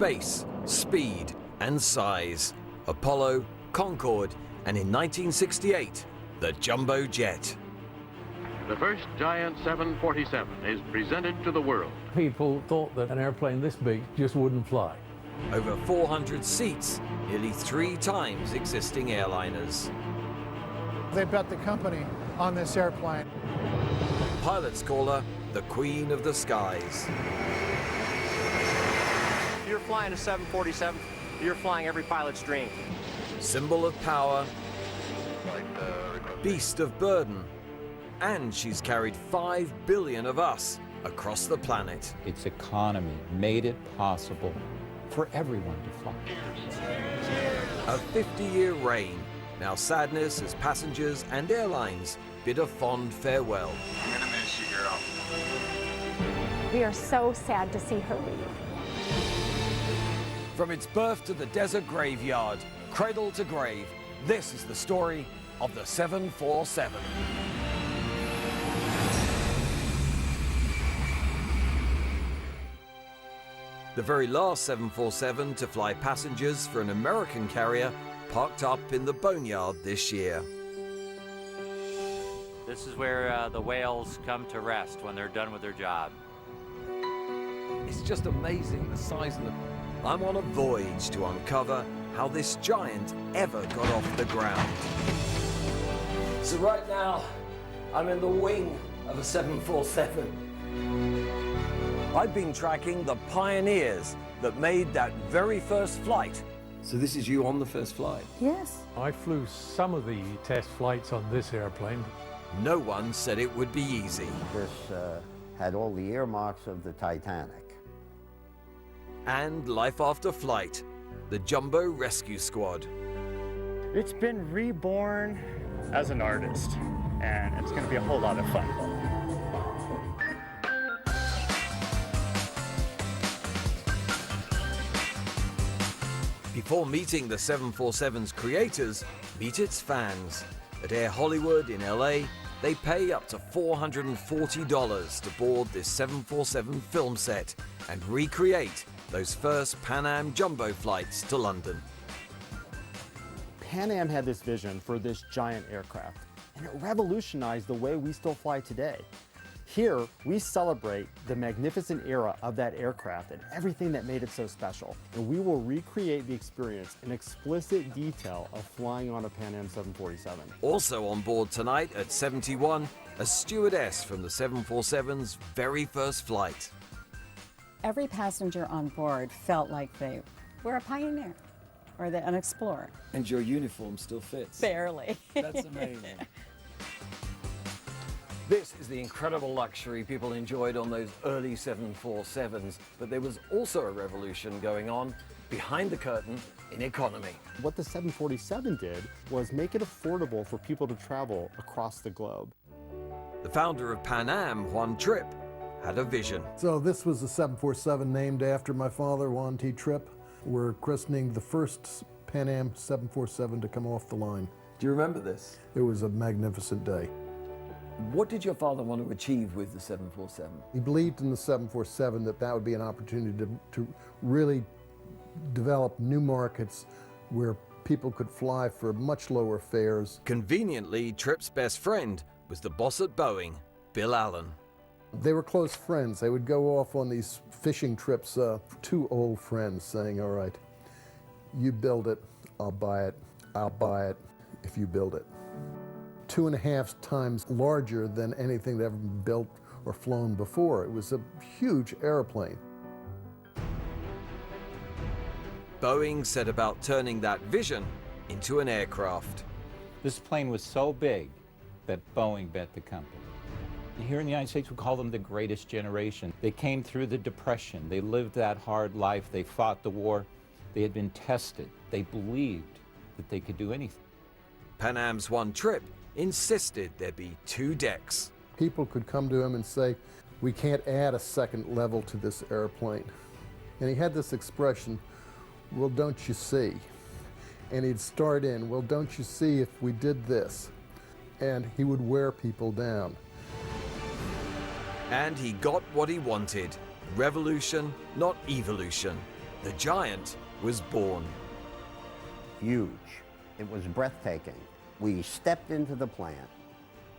space, speed, and size. Apollo, Concorde, and in 1968, the jumbo jet. The first giant 747 is presented to the world. People thought that an airplane this big just wouldn't fly. Over 400 seats, nearly 3 times existing airliners. They bet the company on this airplane. Pilots call her the Queen of the Skies. If you're flying a 747, you're flying every pilot's dream. Symbol of power, beast of burden, and she's carried 5 billion of us across the planet. Its economy made it possible for everyone to fly. A 50-year reign. Now sadness as passengers and airlines bid a fond farewell. I'm gonna miss you, girl. We are so sad to see her leave. From its birth to the desert graveyard, cradle to grave, this is the story of the 747. The very last 747 to fly passengers for an American carrier parked up in the boneyard this year. This is where the whales come to rest when they're done with their job. It's just amazing the size of them. I'm on a voyage to uncover how this giant ever got off the ground. So right now, I'm in the wing of a 747. I've been tracking the pioneers that made that very first flight. So this is you on the first flight? Yes. I flew some of the test flights on this airplane. No one said it would be easy. This had all the earmarks of the Titanic. And life after flight, the Jumbo Rescue Squad. It's been reborn as an artist, and it's going to be a whole lot of fun. Before meeting the 747's creators, meet its fans. At Air Hollywood in LA, they pay up to $440 to board this 747 film set and recreate those first Pan Am jumbo flights to London. Pan Am had this vision for this giant aircraft, and it revolutionized the way we still fly today. Here, we celebrate the magnificent era of that aircraft and everything that made it so special. And we will recreate the experience in explicit detail of flying on a Pan Am 747. Also on board tonight at 71, a stewardess from the 747's very first flight. Every passenger on board felt like they were a pioneer or an explorer. And your uniform still fits. Barely. That's amazing. This is the incredible luxury people enjoyed on those early 747s, but there was also a revolution going on behind the curtain in economy. What the 747 did was make it affordable for people to travel across the globe. The founder of Pan Am, Juan Trippe, had a vision. So this was a 747 named after my father, Juan T. Trippe. We're christening the first Pan Am 747 to come off the line. Do you remember this? It was a magnificent day. What did your father want to achieve with the 747? He believed in the 747 that would be an opportunity to really develop new markets where people could fly for much lower fares. Conveniently, Trippe's best friend was the boss at Boeing, Bill Allen. They were close friends. They would go off on these fishing trips, 2 old friends saying, all right, you build it, I'll buy it if you build it. 2.5 times larger than anything that ever been built or flown before. It was a huge airplane. Boeing set about turning that vision into an aircraft. This plane was so big that Boeing bet the company. Here in the United States, we call them the greatest generation. They came through the Depression. They lived that hard life. They fought the war. They had been tested. They believed that they could do anything. Pan Am's Juan Trippe insisted there be 2 decks. People could come to him and say, we can't add a second level to this airplane. And he had this expression, well, don't you see? And he'd start in, well, don't you see if we did this? And he would wear people down. And he got what he wanted. Revolution, not evolution. The giant was born. Huge. It was breathtaking. We stepped into the plant,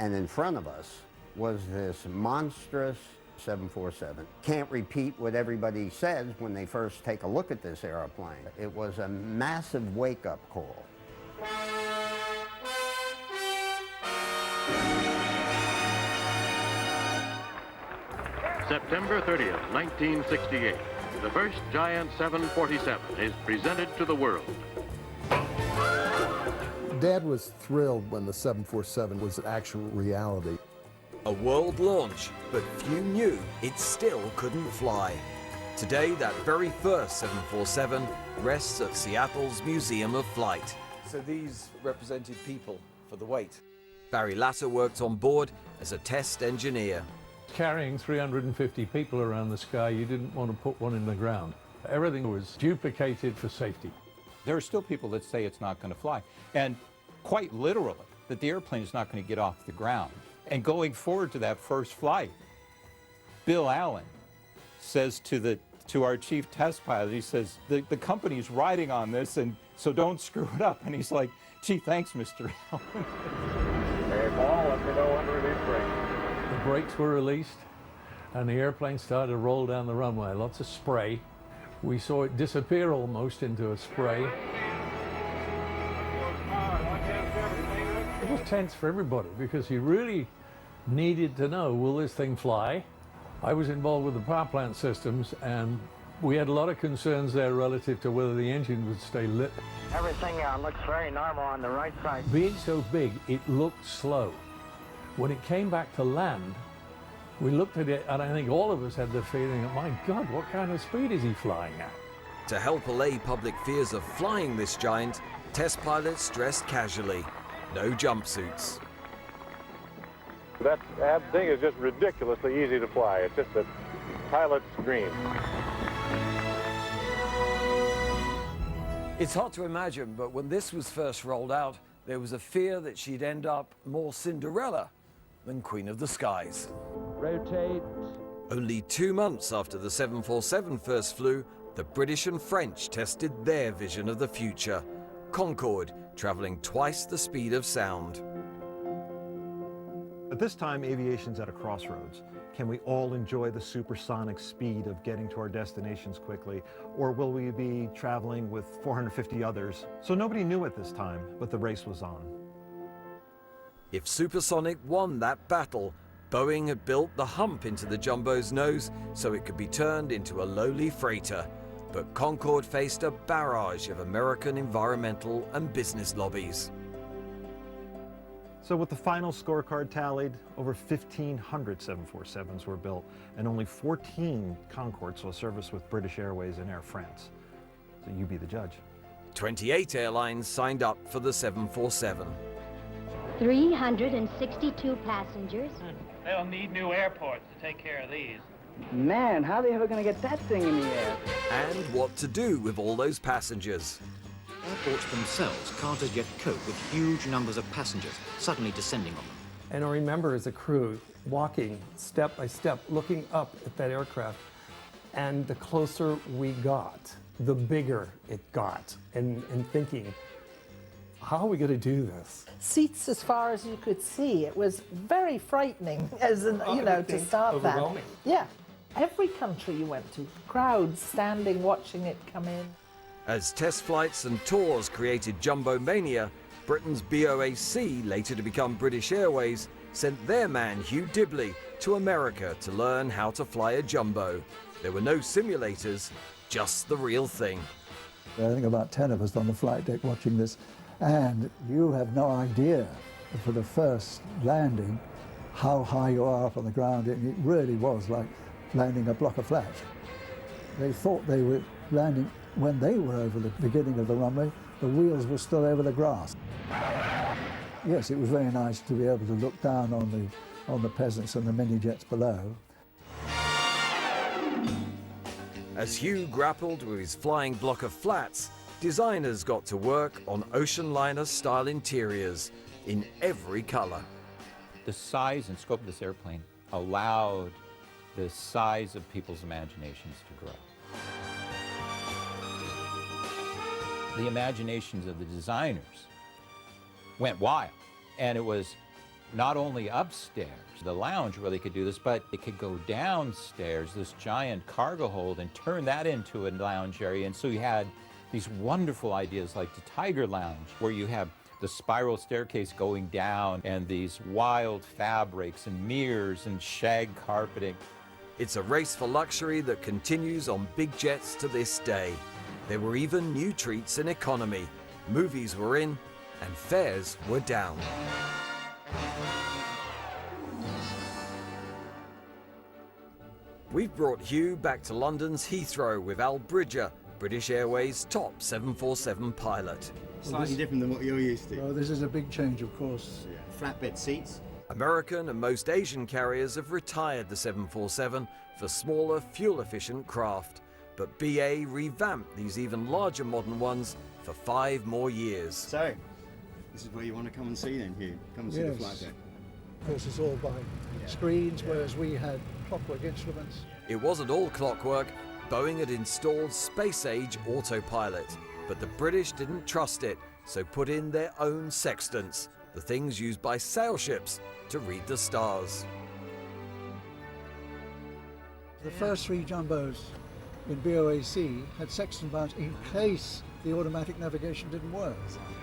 and in front of us was this monstrous 747. Can't repeat what everybody says when they first take a look at this airplane. It was a massive wake-up call. September 30th, 1968. The first giant 747 is presented to the world. Dad was thrilled when the 747 was an actual reality. A world launch, but few knew it still couldn't fly. Today, that very first 747 rests at Seattle's Museum of Flight. So these represented people for the weight. Barry Latter worked on board as a test engineer. Carrying 350 people around the sky, you didn't want to put one in the ground. Everything was duplicated for safety. There are still people that say it's not going to fly, and quite literally, that the airplane is not going to get off the ground. And going forward to that first flight, Bill Allen says to our chief test pilot, he says, the company's riding on this, and so don't screw it up. And he's like, gee, thanks, Mr. Allen. Hey, Paul, let me know when to release brakes. The brakes were released, and the airplane started to roll down the runway. Lots of spray. We saw it disappear almost into a spray. It was tense for everybody because you really needed to know, will this thing fly? I was involved with the power plant systems, and we had a lot of concerns there relative to whether the engine would stay lit. Everything looks very normal on the right side. Being so big, it looked slow. When it came back to land, we looked at it, and I think all of us had the feeling, my God, what kind of speed is he flying at? To help allay public fears of flying this giant, test pilots dressed casually. No jumpsuits. That thing is just ridiculously easy to fly. It's just a pilot's dream. It's hard to imagine, but when this was first rolled out, there was a fear that she'd end up more Cinderella than Queen of the Skies. Rotate. Only 2 months after the 747 first flew, the British and French tested their vision of the future. Concorde, traveling twice the speed of sound. At this time, aviation's at a crossroads. Can we all enjoy the supersonic speed of getting to our destinations quickly, or will we be traveling with 450 others? So nobody knew at this time, but the race was on. If supersonic won that battle, Boeing had built the hump into the jumbo's nose so it could be turned into a lowly freighter. But Concorde faced a barrage of American environmental and business lobbies. So with the final scorecard tallied, over 1,500 747s were built, and only 14 Concordes saw service with British Airways and Air France. So you be the judge. 28 airlines signed up for the 747. 362 passengers. They'll need new airports to take care of these. Man, how are they ever going to get that thing in the air? And what to do with all those passengers. Airports themselves can't as yet cope with huge numbers of passengers suddenly descending on them. And I remember as a crew walking step by step, looking up at that aircraft, and the closer we got, the bigger it got, and thinking, how are we going to do this? Seats as far as you could see. It was very frightening, as in, to start that. Yeah. Every country you went to, crowds standing, watching it come in. As test flights and tours created jumbo mania, Britain's BOAC, later to become British Airways, sent their man Hugh Dibley to America to learn how to fly a jumbo. There were no simulators, just the real thing. I think about 10 of us on the flight deck watching this, and you have no idea for the first landing how high you are up on the ground. It really was like landing a block of flats. They thought they were landing when they were over the beginning of the runway. The wheels were still over the grass. Yes, it was very nice to be able to look down on the peasants and the mini-jets below. As Hugh grappled with his flying block of flats, designers got to work on ocean liner-style interiors in every color. The size and scope of this airplane allowed the size of people's imaginations to grow. The imaginations of the designers went wild. And it was not only upstairs, the lounge where they could do this, but they could go downstairs, this giant cargo hold, and turn that into a lounge area. And so you had these wonderful ideas like the Tiger Lounge, where you have the spiral staircase going down and these wild fabrics and mirrors and shag carpeting. It's a race for luxury that continues on big jets to this day. There were even new treats in economy. Movies were in, and fares were down. We've brought Hugh back to London's Heathrow with Al Bridger, British Airways' top 747 pilot. Slightly different than what you're used to. Well, this is a big change, of course. Flatbed seats. American and most Asian carriers have retired the 747 for smaller, fuel-efficient craft. But BA revamped these even larger modern ones for 5 more years. So, this is where you want to come and see then, Hugh. Come and see the flight deck. Of course, it's all by screens, whereas we had clockwork instruments. It wasn't all clockwork. Boeing had installed space-age autopilot, but the British didn't trust it, so put in their own sextants, the things used by sail ships to read the stars. The first 3 jumbos in BOAC had sextant mounts in case the automatic navigation didn't work.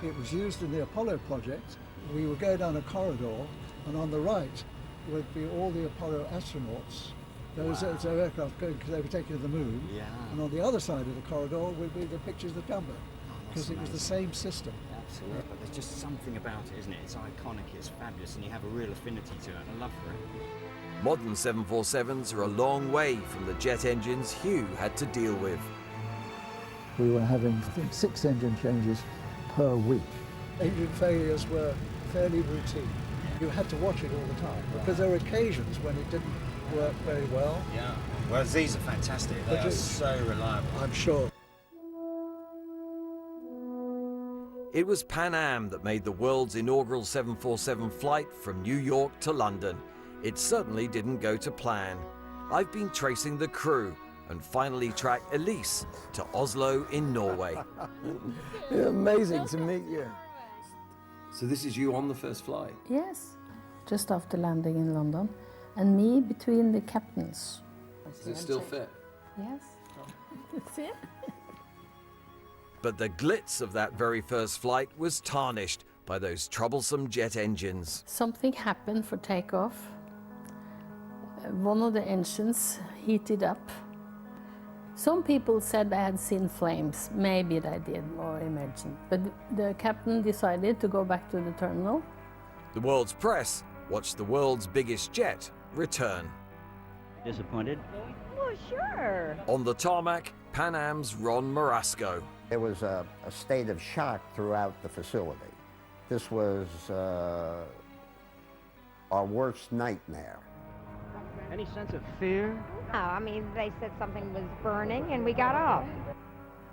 It was used in the Apollo project. We would go down a corridor, and on the right would be all the Apollo astronauts. Those aircraft going, because they were taken to the moon. Yeah. And on the other side of the corridor would be the pictures of the jumbo, because it was the same system. Absolutely. But there's just something about it, isn't it? It's iconic, it's fabulous, and you have a real affinity to it, and a love for it. Modern 747s are a long way from the jet engines Hugh had to deal with. We were having, I think, 6 engine changes per week. Engine failures were fairly routine. You had to watch it all the time, because there were occasions when it didn't work very well. Yeah. Well, these are fantastic. They are so reliable. I'm sure. It was Pan Am that made the world's inaugural 747 flight from New York to London. It certainly didn't go to plan. I've been tracing the crew and finally tracked Elise to Oslo in Norway. Amazing to meet you. So this is you on the first flight? Yes, just after landing in London, and me between the captains. Does it still fit? Yes, that's it. But the glitz of that very first flight was tarnished by those troublesome jet engines. Something happened for takeoff. One of the engines heated up. Some people said they had seen flames. Maybe they did, or imagined. But the captain decided to go back to the terminal. The world's press watched the world's biggest jet return. Disappointed? Well, sure. On the tarmac, Pan Am's Ron Marasco. There was a state of shock throughout the facility. This was our worst nightmare. Any sense of fear? No, I mean, they said something was burning and we got off.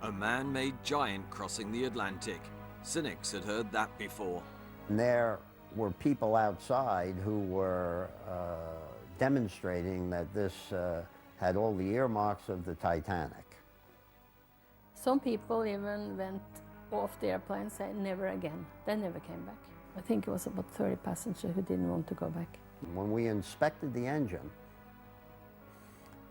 A man-made giant crossing the Atlantic. Cynics had heard that before. And there were people outside who were demonstrating that this had all the earmarks of the Titanic. Some people even went off the airplane and said, never again. They never came back. I think it was about 30 passengers who didn't want to go back. When we inspected the engine,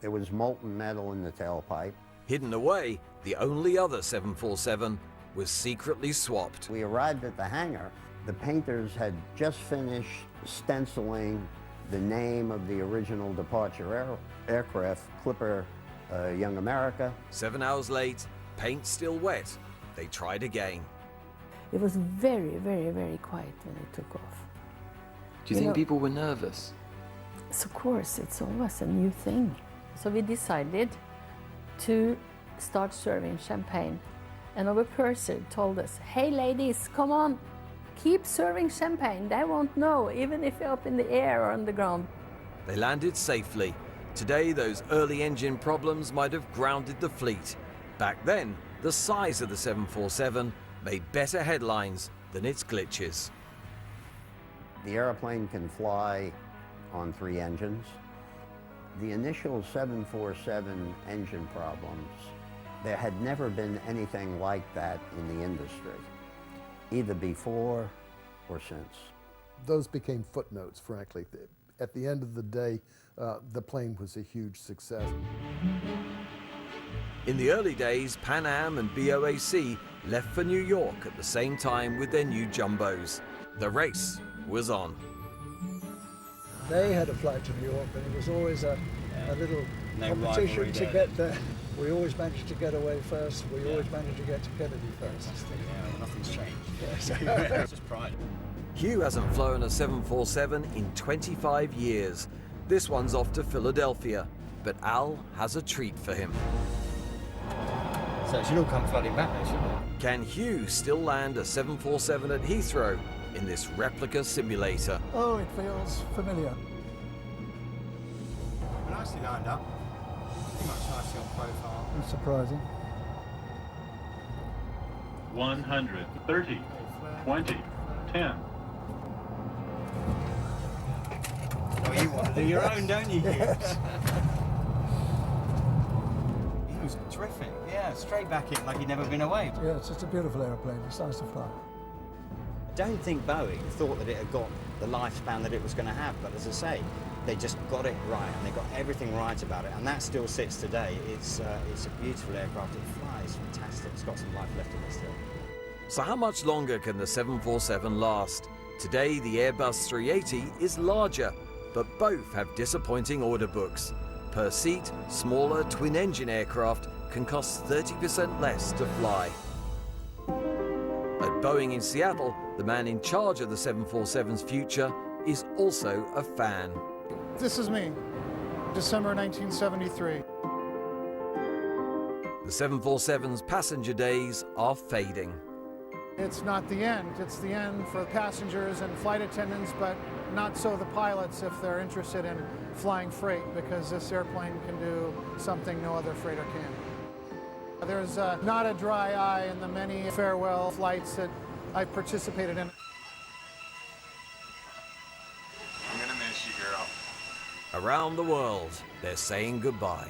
there was molten metal in the tailpipe. Hidden away, the only other 747 was secretly swapped. We arrived at the hangar. The painters had just finished stenciling the name of the original departure aircraft, Clipper Young America. 7 hours late, paint still wet. They tried again. It was very, very, very quiet when it took off. Do you think people were nervous? Of course, it's always a new thing. So we decided to start serving champagne. And our purser told us, hey ladies, come on, keep serving champagne. They won't know, even if you're up in the air or on the ground. They landed safely. Today, those early engine problems might have grounded the fleet. Back then, the size of the 747 made better headlines than its glitches. The airplane can fly on 3 engines. The initial 747 engine problems There had never been anything like that in the industry, either before or since. Those became footnotes, frankly. At the end of the day, the plane was a huge success. In the early days, Pan Am and BOAC left for New York at the same time with their new jumbos. The race was on. They had a flight to New York, and it was always a little competition to get there. We always managed to get away first. We always managed to get to Kennedy first. Yeah, nothing's changed. It's just pride. Hugh hasn't flown a 747 in 25 years. This one's off to Philadelphia, but Al has a treat for him. So it should all come flooding back there, shouldn't it? Can Hugh still land a 747 at Heathrow in this replica simulator? Oh, it feels familiar. Nicely lined up. Pretty much nicely on profile. It's surprising. 100, 30, 20, 10. Oh, you want to do your own, don't you? Yes. He was terrific. Yeah, straight back in like he'd never been away. Yeah, it's a beautiful aeroplane. It's nice to fly. I don't think Boeing thought that it had got the lifespan that it was going to have, but as I say, they just got it right, and they got everything right about it, and that still sits today. It's a beautiful aircraft. It flies fantastic. It's got some life left in it still. So how much longer can the 747 last? Today, the Airbus 380 is larger, but both have disappointing order books. Per seat, smaller twin-engine aircraft can cost 30% less to fly. At Boeing in Seattle, the man in charge of the 747's future is also a fan. This is me, December 1973. The 747's passenger days are fading. It's not the end. It's the end for passengers and flight attendants, but not so the pilots if they're interested in flying freight, because this airplane can do something no other freighter can. There's not a dry eye in the many farewell flights that I've participated in. I'm gonna miss you, girl. Around the world, they're saying goodbye.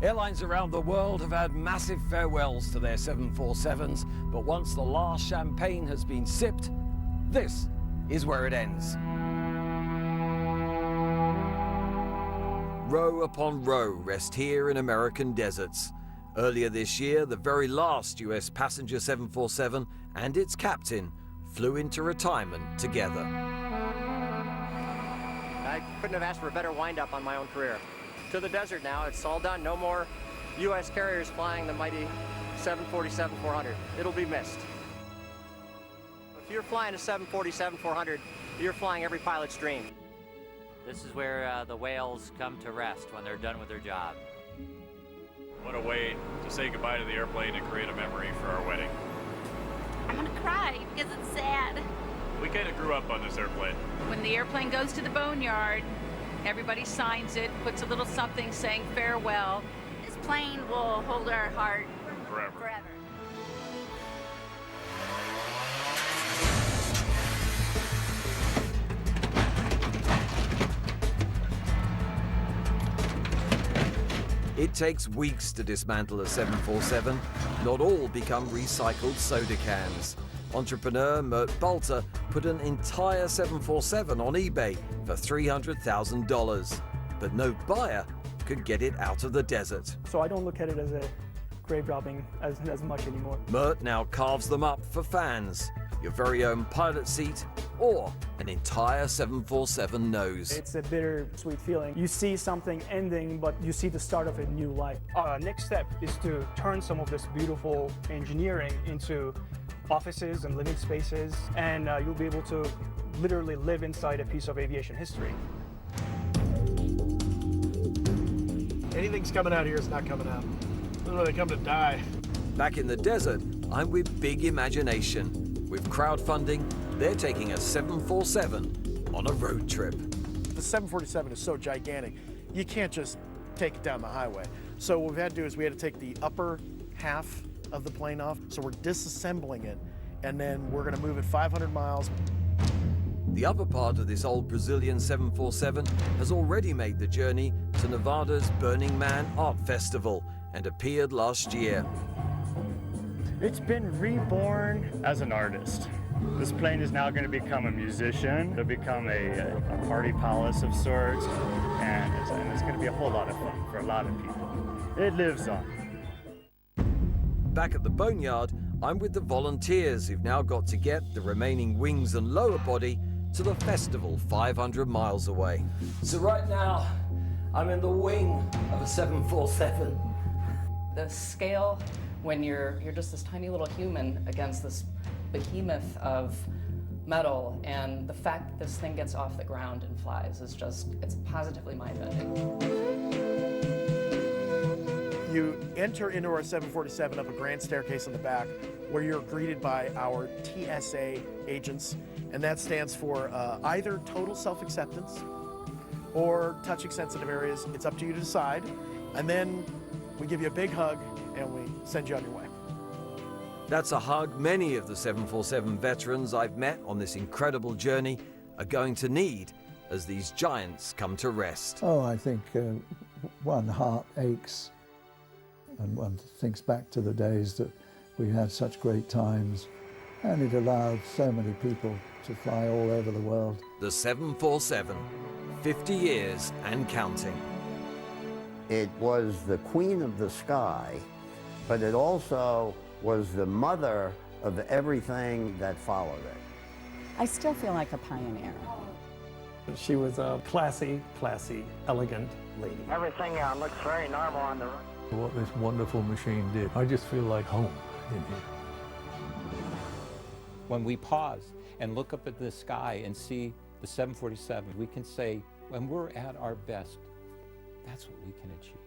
Airlines around the world have had massive farewells to their 747s, but once the last champagne has been sipped, this is where it ends. Row upon row rest here in American deserts. Earlier this year, the very last US passenger 747 and its captain flew into retirement together. I couldn't have asked for a better wind-up on my own career. To the desert now, it's all done. No more US carriers flying the mighty 747-400. It'll be missed. If you're flying a 747-400, you're flying every pilot's dream. This is where the whales come to rest when they're done with their job. What a way to say goodbye to the airplane and create a memory for our wedding. I'm gonna cry because it's sad. We kind of grew up on this airplane. When the airplane goes to the boneyard, everybody signs it, puts a little something saying farewell. This plane will hold our heart forever. It takes weeks to dismantle a 747. Not all become recycled soda cans. Entrepreneur Mert Balter put an entire 747 on eBay for $300,000, but no buyer could get it out of the desert. So I don't look at it as a grave robbing as much anymore. Mert now carves them up for fans. Your very own pilot seat or an entire 747 nose. It's a bittersweet feeling. You see something ending, but you see the start of a new life. Next step is to turn some of this beautiful engineering into offices and living spaces, and you'll be able to literally live inside a piece of aviation history. Anything's coming out here is not coming out. Literally, they come to die. Back in the desert, I'm with Big Imagination. With crowdfunding, they're taking a 747 on a road trip. The 747 is so gigantic. you can't just take it down the highway. So what we've had to do is we had to take the upper half of the plane off. So we're disassembling it, and then we're going to move it 500 miles. The upper part of this old Brazilian 747 has already made the journey to Nevada's Burning Man Art Festival and appeared last year. It's been reborn as an artist. This plane is now going to become a musician. It'll become a party palace of sorts, and it's going to be a whole lot of fun for a lot of people. It lives on. Back at the Boneyard, I'm with the volunteers who've now got to get the remaining wings and lower body to the festival 500 miles away. So right now, I'm in the wing of a 747. The scale, when you're just this tiny little human against this behemoth of metal, and the fact that this thing gets off the ground and flies is just, it's positively mind-bending. You enter into our 747 up a grand staircase in the back where you're greeted by our TSA agents, and that stands for either total self-acceptance or touching sensitive areas. It's up to you to decide. And then we give you a big hug and we send you on your way. That's a hug many of the 747 veterans I've met on this incredible journey are going to need as these giants come to rest. Oh, I think one heart aches and one thinks back to the days that we had such great times, and it allowed so many people to fly all over the world. The 747, 50 years and counting. It was the queen of the sky, but it also was the mother of everything that followed it. I still feel like a pioneer. She was a classy, elegant lady. Everything looks very normal on the road. What this wonderful machine did, I just feel like home in here. When we pause and look up at the sky and see the 747, we can say, when we're at our best, that's what we can achieve.